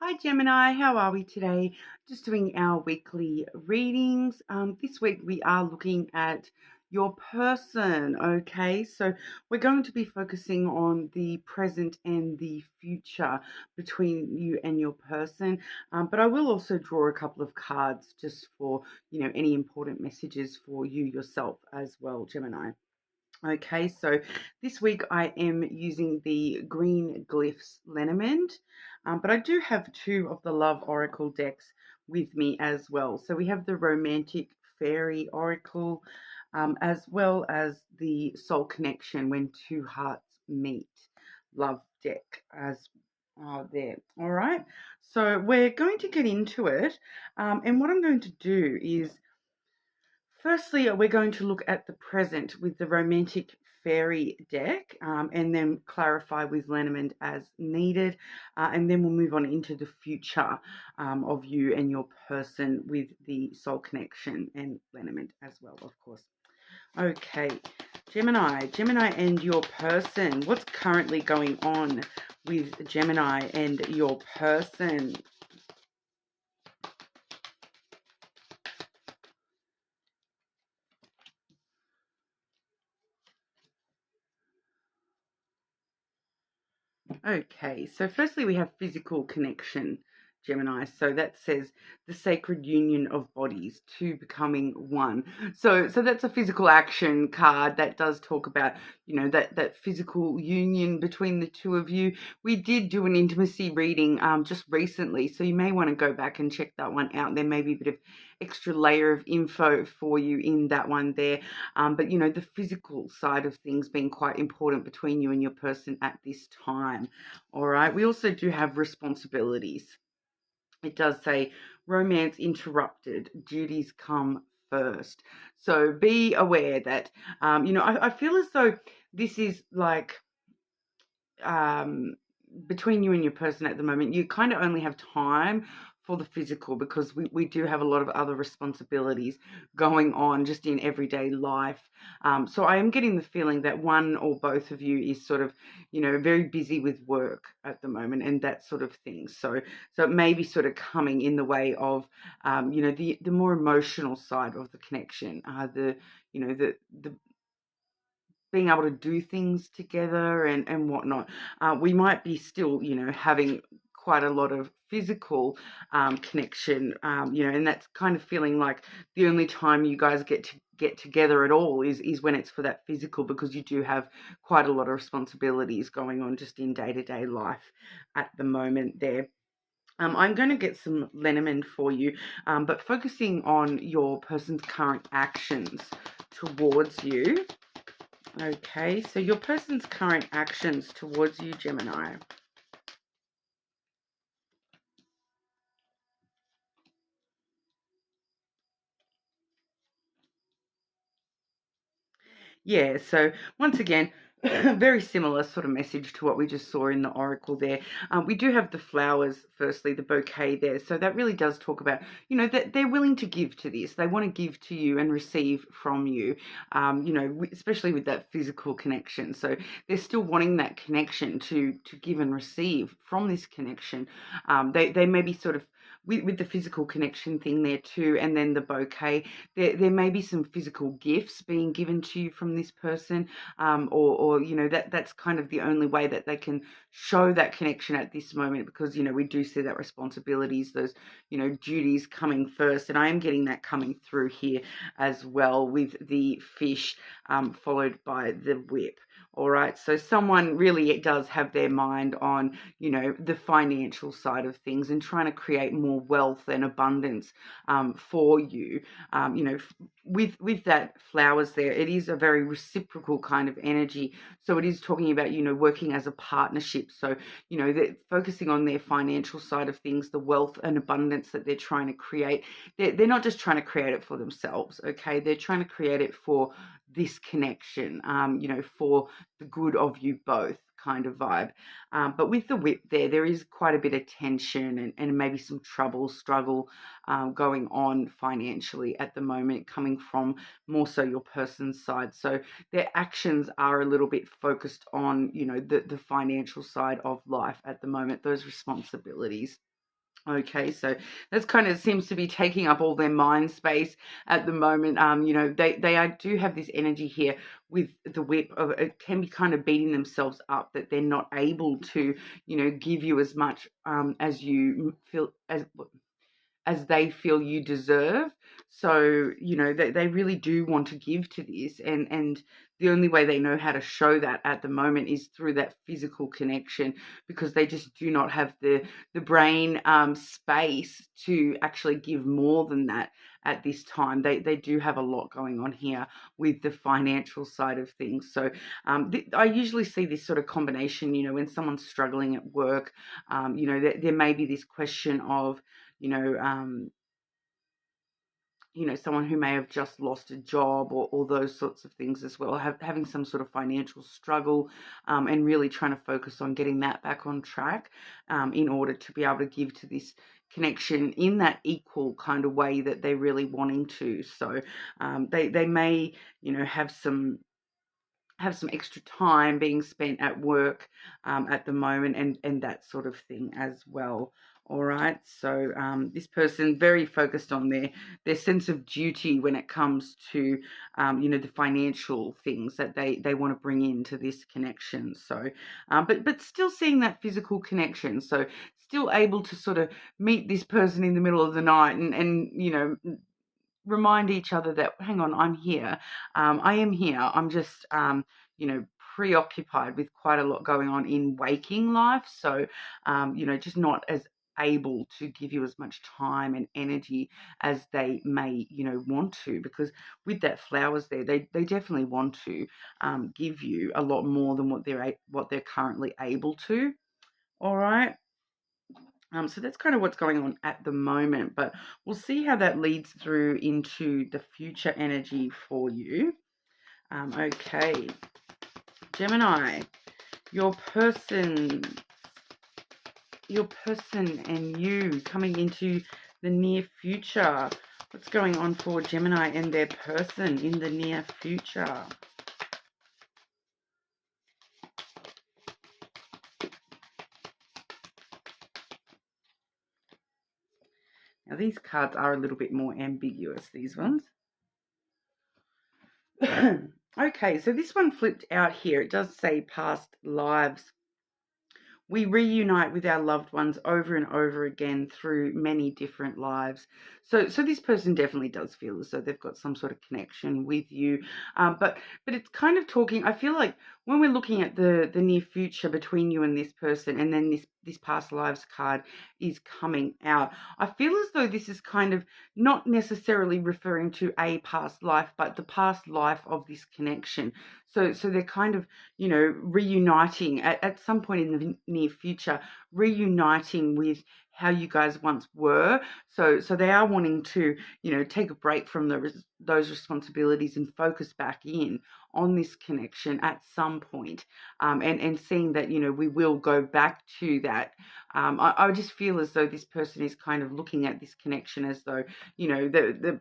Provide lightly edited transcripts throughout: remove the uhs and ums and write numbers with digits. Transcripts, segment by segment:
Hi Gemini, how are we today? Just doing our weekly readings. This week we are looking at your person, okay? So we're going to be focusing on the present and the future between you and your person. But I will also draw a couple of cards just for, any important messages for you yourself as well, Gemini. Okay, so this week I am using the Green Glyphs Lenormand, but I do have two of the Love Oracle decks with me as well. So we have the Romantic Fairy Oracle, as well as the Soul Connection When Two Hearts Meet Love deck as there. All right, so we're going to get into it, and what I'm going to do is firstly, we're going to look at the present with the Romantic Fairy deck, and then clarify with Lenormand as needed, and then we'll move on into the future of you and your person with the Soul Connection and Lenormand as well, of course. Okay, Gemini and your person. What's currently going on with Gemini and your person? Okay, so firstly we have physical connection, Gemini. So that says the sacred union of bodies, two becoming one. So that's a physical action card that does talk about, that physical union between the two of you. We did do an intimacy reading just recently, so you may want to go back and check that one out. There may be a bit of extra layer of info for you in that one there. But the physical side of things being quite important between you and your person at this time. All right. We also do have responsibilities. It does say romance interrupted, duties come first. So be aware that, I feel as though this is like, between you and your person at the moment, you kind of only have time for the physical because we do have a lot of other responsibilities going on just in everyday life. So I am getting the feeling that one or both of you is sort of, very busy with work at the moment and that sort of thing. So it may be sort of coming in the way of, the more emotional side of the connection, the being able to do things together and whatnot. We might be still, having quite a lot of physical connection, and that's kind of feeling like the only time you guys get together at all is when it's for that physical, because you do have quite a lot of responsibilities going on just in day-to-day life at the moment there. I'm going to get some Lenormand for you, but focusing on your person's current actions towards you. Okay, so your person's current actions towards you, Gemini. Yeah, so once again, very similar sort of message to what we just saw in the oracle there. We do have the flowers, firstly, the bouquet there. So that really does talk about, that they're willing to give to this. They want to give to you and receive from you, especially with that physical connection. So they're still wanting that connection to give and receive from this connection. They may be sort of, with the physical connection thing there too, and then the bouquet, there may be some physical gifts being given to you from this person, or that's kind of the only way that they can show that connection at this moment, because we do see that responsibilities, those duties coming first, and I am getting that coming through here as well with the fish, followed by the whip. All right, so someone really does have their mind on, the financial side of things and trying to create more wealth and abundance for you. With that flowers there, it is a very reciprocal kind of energy. So it is talking about, working as a partnership. So, they're focusing on their financial side of things, the wealth and abundance that they're trying to create. They're not just trying to create it for themselves, okay? They're trying to create it for this connection, for the good of you both kind of vibe. But with the whip there is quite a bit of tension and maybe some struggle going on financially at the moment, coming from more so your person's side. So their actions are a little bit focused on, the financial side of life at the moment, those responsibilities. Okay, so that's kind of seems to be taking up all their mind space at the moment. Do have this energy here with the whip of it can be kind of beating themselves up that they're not able to, give you as much as you feel as they feel you deserve. So, they really do want to give to this, and the only way they know how to show that at the moment is through that physical connection, because they just do not have the brain space to actually give more than that at this time. They do have a lot going on here with the financial side of things. So I usually see this sort of combination, when someone's struggling at work, there may be this question of, you know, um, someone who may have just lost a job, or those sorts of things as well, having some sort of financial struggle, and really trying to focus on getting that back on track, in order to be able to give to this connection in that equal kind of way that they're really wanting to. So they may, have some extra time being spent at work at the moment, and that sort of thing as well. All right, so this person very focused on their sense of duty when it comes to the financial things that they want to bring into this connection. So but still seeing that physical connection, so still able to sort of meet this person in the middle of the night, and remind each other that, hang on, I'm here. I am here. I'm just, preoccupied with quite a lot going on in waking life. So, just not as able to give you as much time and energy as they may, want to, because with that flowers there, they definitely want to give you a lot more than what they're currently able to. All right. So that's kind of what's going on at the moment, but we'll see how that leads through into the future energy for you. Okay, Gemini, your person, and you coming into the near future. What's going on for Gemini and their person in the near future? Now, these cards are a little bit more ambiguous, these ones. Okay, so this one flipped out here. It does say past lives. We reunite with our loved ones over and over again through many different lives. So this person definitely does feel as though they've got some sort of connection with you. But it's kind of talking, I feel like when we're looking at the near future between you and this person, and then this past lives card is coming out, I feel as though this is kind of not necessarily referring to a past life, but the past life of this connection. So they're kind of, reuniting at some point in the near future, reuniting with how you guys once were. So they are wanting to, take a break from those responsibilities and focus back in on this connection at some point, and seeing that, we will go back to that. I just feel as though this person is kind of looking at this connection as though, the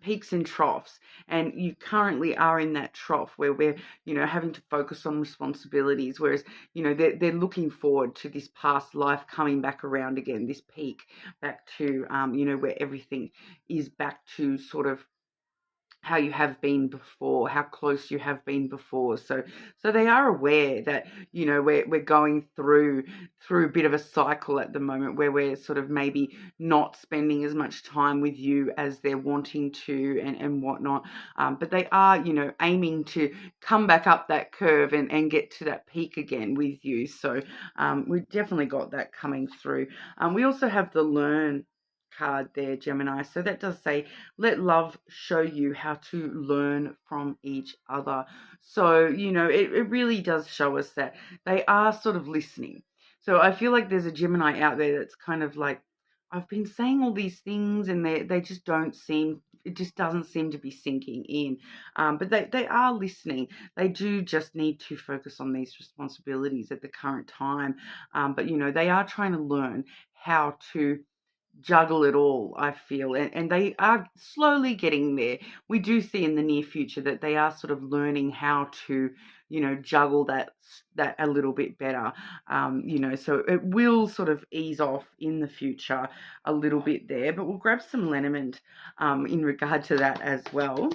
peaks and troughs, and you currently are in that trough where we're, having to focus on responsibilities, whereas, they're looking forward to this past life coming back around again, this peak back to, where everything is back to sort of how you have been before, how close you have been before. So they are aware that, we're going through a bit of a cycle at the moment where we're sort of maybe not spending as much time with you as they're wanting to, and whatnot. But they are, aiming to come back up that curve and get to that peak again with you. So we've definitely got that coming through. We also have the learn card there, Gemini. So that does say, let love show you how to learn from each other. So, it really does show us that they are sort of listening. So I feel like there's a Gemini out there that's kind of like, I've been saying all these things and they just it just doesn't seem to be sinking in. But they are listening. They do just need to focus on these responsibilities at the current time. But, they are trying to learn how to juggle it all, I feel, and they are slowly getting there. We do see in the near future that they are sort of learning how to, juggle that a little bit better. So it will sort of ease off in the future a little bit there, but we'll grab some Lenormand in regard to that as well.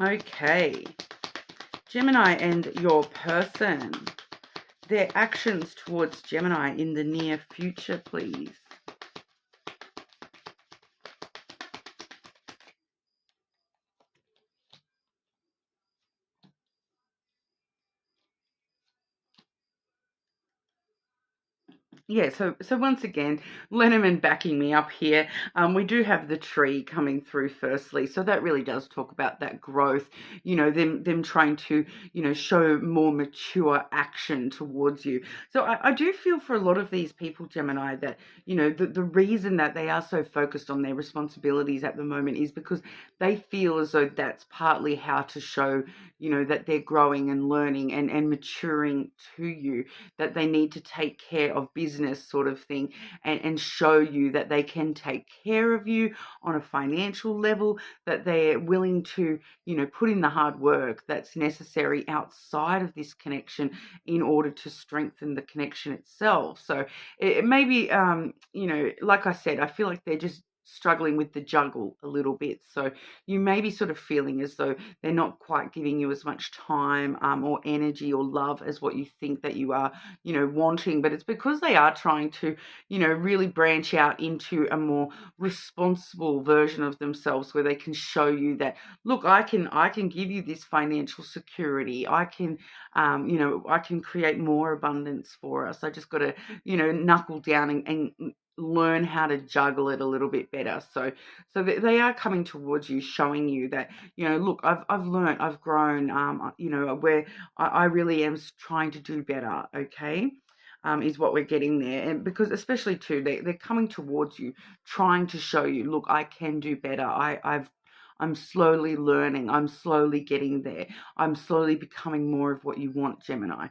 Okay, Gemini and your person. Their actions towards Gemini in the near future, please. Yeah, so once again, Lenormand backing me up here. We do have the tree coming through firstly, so that really does talk about that growth. Them trying to show more mature action towards you. So I do feel for a lot of these people, Gemini, that the reason that they are so focused on their responsibilities at the moment is because they feel as though that's partly how to show that they're growing and learning and maturing to you, that they need to take care of business sort of thing, and show you that they can take care of you on a financial level, that they're willing to put in the hard work that's necessary outside of this connection in order to strengthen the connection itself. So it may be like I said, I feel like they're just struggling with the juggle a little bit. So you may be sort of feeling as though they're not quite giving you as much time or energy or love as what you think that you are wanting, but it's because they are trying to really branch out into a more responsible version of themselves, where they can show you that, look, I can give you this financial security. I can I can create more abundance for us. I just got to knuckle down and learn how to juggle it a little bit better. So they are coming towards you, showing you that look, I've learned, I've grown, where I really am trying to do better. Okay. Is what we're getting there. And because especially too, they're coming towards you, trying to show you, look, I can do better. I'm slowly learning. I'm slowly getting there. I'm slowly becoming more of what you want, Gemini.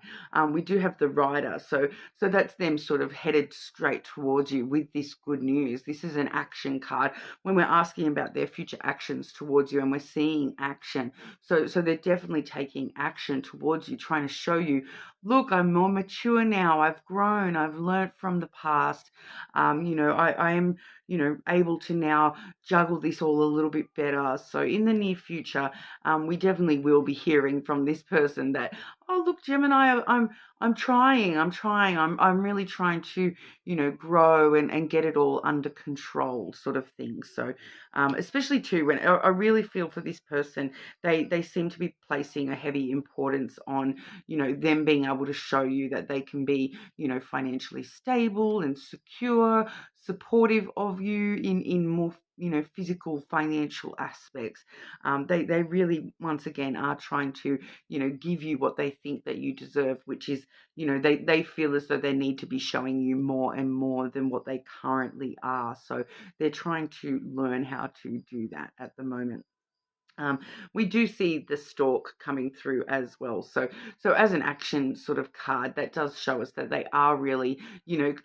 We do have the rider. So that's them sort of headed straight towards you with this good news. This is an action card when we're asking about their future actions towards you, and we're seeing action. So they're definitely taking action towards you, trying to show you, look, I'm more mature now. I've grown. I've learned from the past. I am able to now juggle this all a little bit better. So in the near future, we definitely will be hearing from this person that, oh, look, Gemini, I'm trying. I'm really trying to, grow and get it all under control, sort of thing. So, especially too, when I really feel for this person, they seem to be placing a heavy importance on, them being able to show you that they can be, financially stable and secure, supportive of you in more physical financial aspects. They really, once again, are trying to give you what they think that you deserve, which is they feel as though they need to be showing you more and more than what they currently are. So they're trying to learn how to do that at the moment. We do see the stork coming through as well. So as an action sort of card, that does show us that they are really,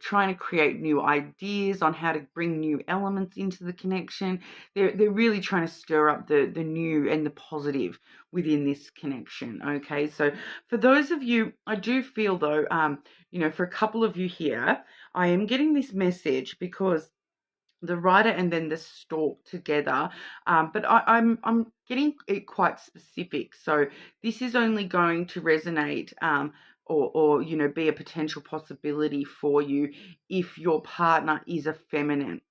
trying to create new ideas on how to bring new elements into the connection. They're really trying to stir up the new and the positive within this connection. Okay, so for those of you, I do feel though, for a couple of you here, I am getting this message because the rider and then the stork together, but I'm getting it quite specific. So this is only going to resonate or be a potential possibility for you if your partner is a feminine.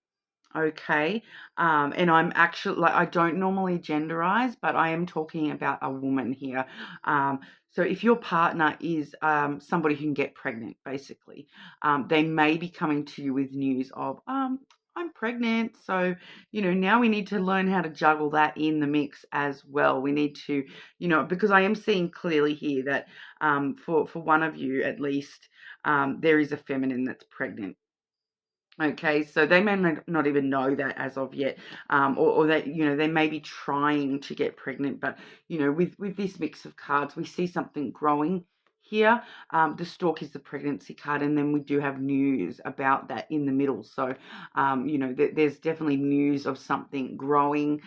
Okay. And I'm actually, like, I don't normally genderize, but I am talking about a woman here. So if your partner is somebody who can get pregnant, basically, they may be coming to you with news of, I'm pregnant. So, now we need to learn how to juggle that in the mix as well. We need to, because I am seeing clearly here that for one of you at least, there is a feminine that's pregnant. Okay, so they may not even know that as of yet, or that, they may be trying to get pregnant, but, with this mix of cards, we see something growing here. The stork is the pregnancy card, and then we do have news about that in the middle. So, you know, there's definitely news of something growing,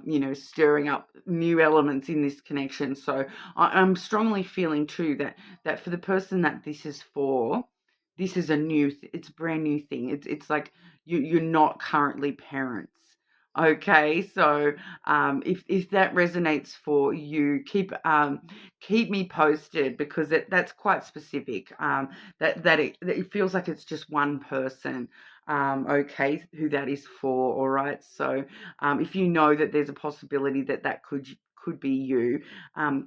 you know, stirring up new elements in this connection. So I'm strongly feeling too that for the person that this is for, this is a new, it's a brand new thing. It's like you're not currently parents. Okay, so if that resonates for you, keep me posted, because that's quite specific. That it feels like it's just one person. Okay, who that is for. All right, so if you know that there's a possibility that could be you,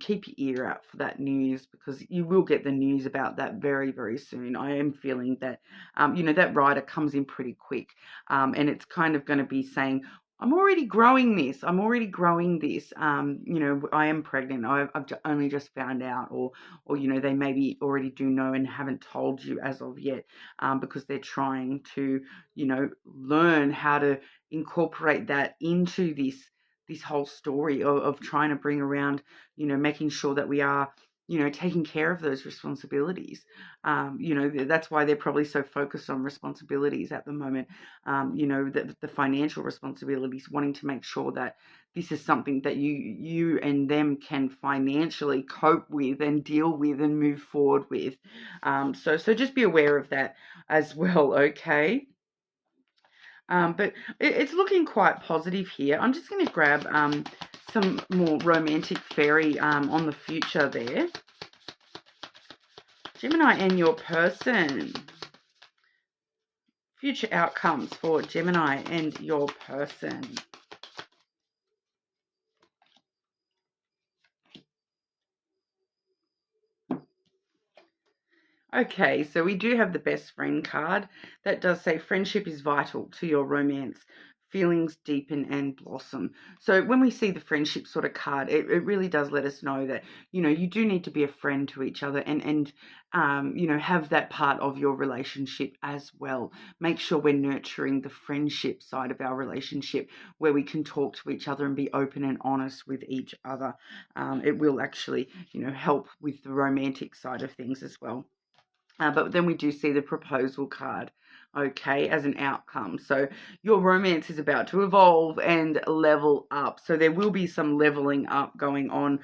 keep your ear out for that news, because you will get the news about that very, very soon. I am feeling that, you know, that rider comes in pretty quick, and it's kind of going to be saying, I'm already growing this. I'm already growing this. You know, I am pregnant. I've only just found out, or you know, they maybe already do know and haven't told you as of yet, because they're trying to, you know, learn how to incorporate that into this whole story of trying to bring around, you know, making sure that we are, you know, taking care of those responsibilities. You know, that's why they're probably so focused on responsibilities at the moment. You know, the financial responsibilities, wanting to make sure that this is something that you and them can financially cope with and deal with and move forward with. So just be aware of that as well, okay? But it's looking quite positive here. I'm just going to grab some more romantic fairy on the future there. Gemini and your person. Future outcomes for Gemini and your person. Okay, so we do have the best friend card. That does say friendship is vital to your romance. Feelings deepen and blossom. So when we see the friendship sort of card, it really does let us know that, you know, you do need to be a friend to each other, and you know, have that part of your relationship as well. Make sure we're nurturing the friendship side of our relationship, where we can talk to each other and be open and honest with each other. It will actually, you know, help with the romantic side of things as well. But then we do see the proposal card, okay, as an outcome. So your romance is about to evolve and level up. So there will be some leveling up going on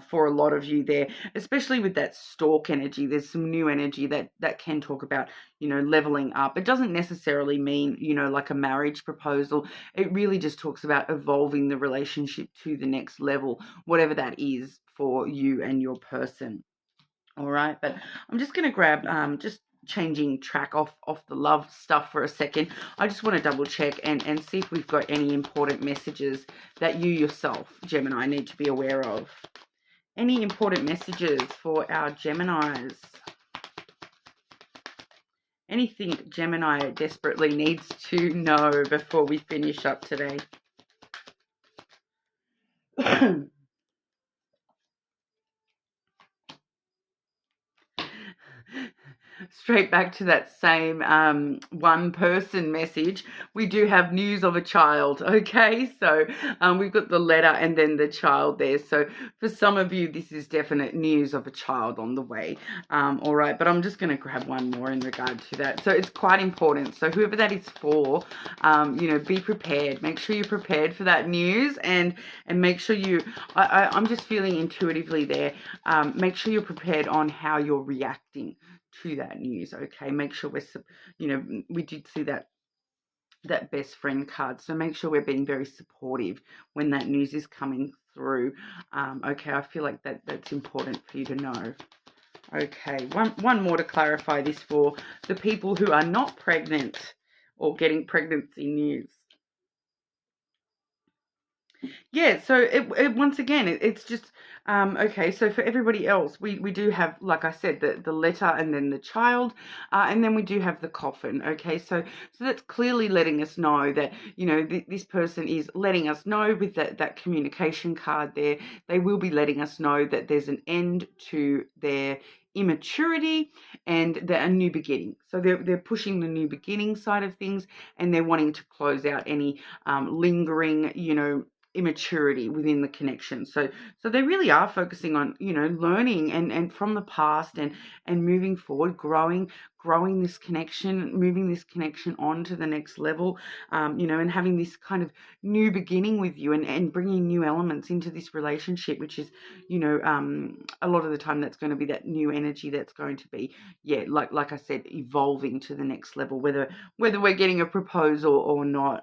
for a lot of you there, especially with that stork energy. There's some new energy that can talk about, you know, leveling up. It doesn't necessarily mean, you know, like a marriage proposal. It really just talks about evolving the relationship to the next level, whatever that is for you and your person. All right, but I'm just going to grab, just changing track off the love stuff for a second. I just want to double check and see if we've got any important messages that you yourself, Gemini, need to be aware of. Any important messages for our Geminis? Anything Gemini desperately needs to know before we finish up today? Straight back to that same one person message, we do have news of a child. Okay, so we've got the letter and then the child there. So for some of you, this is definite news of a child on the way. All right, but I'm just going to grab one more in regard to that. So it's quite important. So whoever that is for, you know, be prepared. Make sure you're prepared for that news, and make sure you, I'm just feeling intuitively there, make sure you're prepared on how you're reacting to that news. Okay, make sure we're, you know, we did see that best friend card, so make sure we're being very supportive when that news is coming through. Okay, I feel like that's important for you to know. Okay, one more to clarify this for the people who are not pregnant or getting pregnancy news. Yeah, so it once again, it's just, okay, so for everybody else, we do have, like I said, the letter and then the child, and then we do have the coffin, okay? So that's clearly letting us know that, you know, this person is letting us know with that communication card there. They will be letting us know that there's an end to their immaturity and a new beginning. So they're pushing the new beginning side of things, and they're wanting to close out any lingering, you know, immaturity within the connection. So they really are focusing on, learning and from the past and moving forward, growing this connection, moving this connection on to the next level, and having this kind of new beginning with you, and bringing new elements into this relationship, which is, a lot of the time that's going to be that new energy that's going to be, yeah, like I said, evolving to the next level, whether we're getting a proposal or not.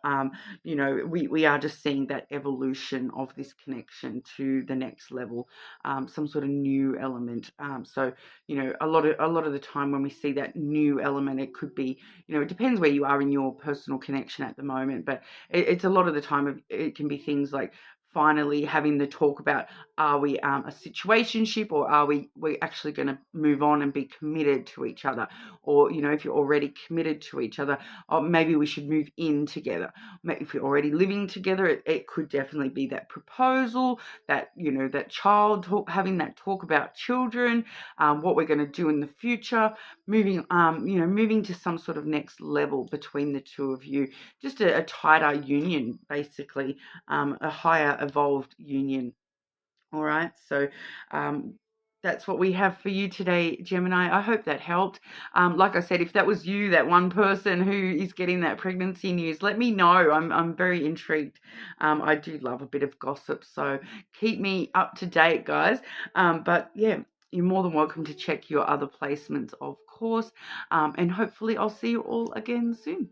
We are just seeing that evolution of this connection to the next level, some sort of new element. So a lot of the time when we see that new element, it could be, it depends where you are in your personal connection at the moment, but it's a lot of the time it can be things like finally having the talk about, are we a situationship, or are we actually going to move on and be committed to each other? Or, if you're already committed to each other, or maybe we should move in together. Maybe if you're already living together, it could definitely be that proposal, that, that child having that talk about children, what we're going to do in the future, moving to some sort of next level between the two of you, just a tighter union, basically, a higher evolved union. All right, so that's what we have for you today, Gemini. I hope that helped. Like I said, if that was you, that one person who is getting that pregnancy news, let me know. I'm very intrigued. I do love a bit of gossip, so keep me up to date, guys. But yeah, you're more than welcome to check your other placements, of course. And hopefully I'll see you all again soon.